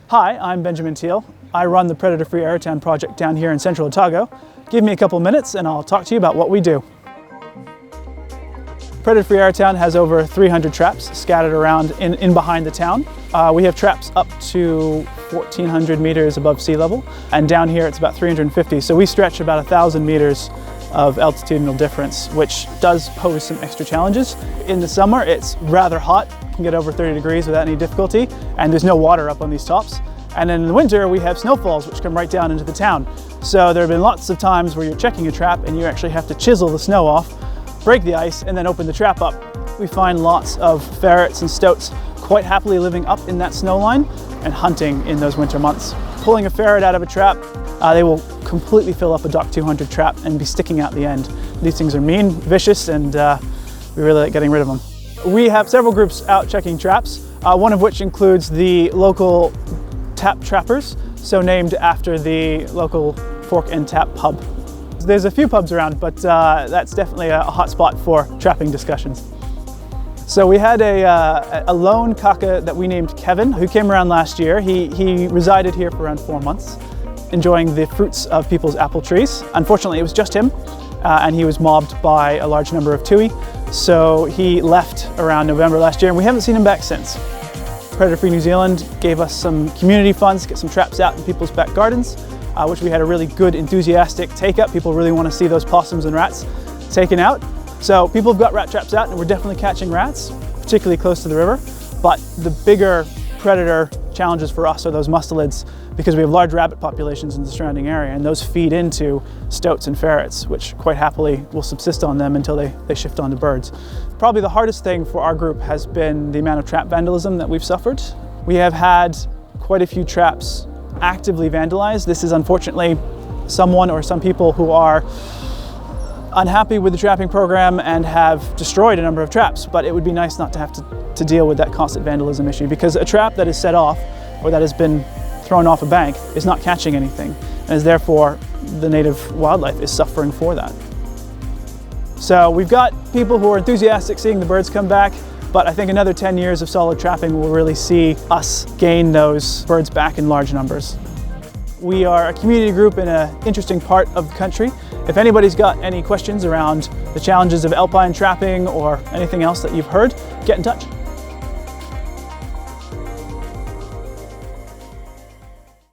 Hi, I'm Benjamin Teal. I run the Predator-Free Arrowtown project down here in central Otago. Give me a couple minutes and I'll talk to you about what we do. Predator-Free Arrowtown has over 300 traps scattered around in behind the town. We have traps up to 1,400 meters above sea level, and down here it's about 350, so we stretch about 1,000 meters of altitudinal difference, which does pose some extra challenges. In the summer it's rather hot, can get over 30 degrees without any difficulty, and there's no water up on these tops. And then in the winter we have snowfalls which come right down into the town. So there have been lots of times where you're checking a trap and you actually have to chisel the snow off, break the ice, and then open the trap up. We find lots of ferrets and stoats quite happily living up in that snow line and hunting in those winter months. Pulling a ferret out of a trap, they will completely fill up a Dock 200 trap and be sticking out the end. These things are mean, vicious, and we really like getting rid of them. We have several groups out checking traps, one of which includes the local tap trappers, so named after the local fork and tap pub. There's a few pubs around, but that's definitely a hot spot for trapping discussions. So we had a lone kaka that we named Kevin, who came around last year. He resided here for around 4 months, enjoying the fruits of people's apple trees. Unfortunately, it was just him, and he was mobbed by a large number of tui. So he left around November last year, and we haven't seen him back since. Predator Free New Zealand gave us some community funds to get some traps out in people's back gardens, which we had a really good, enthusiastic take-up. People really want to see those possums and rats taken out. So people have got rat traps out, and we're definitely catching rats, particularly close to the river. But the bigger predator challenges for us are those mustelids, because we have large rabbit populations in the surrounding area, and those feed into stoats and ferrets, which quite happily will subsist on them until they shift on to birds. Probably the hardest thing for our group has been the amount of trap vandalism that we've suffered. We have had quite a few traps actively vandalized. This is unfortunately someone or some people who are unhappy with the trapping program and have destroyed a number of traps, but it would be nice not to have to deal with that constant vandalism issue, because a trap that is set off or that has been thrown off a bank is not catching anything, and is therefore the native wildlife is suffering for that. So we've got people who are enthusiastic seeing the birds come back, but I think another 10 years of solid trapping will really see us gain those birds back in large numbers. We are a community group in an interesting part of the country. If anybody's got any questions around the challenges of alpine trapping or anything else that you've heard, get in touch.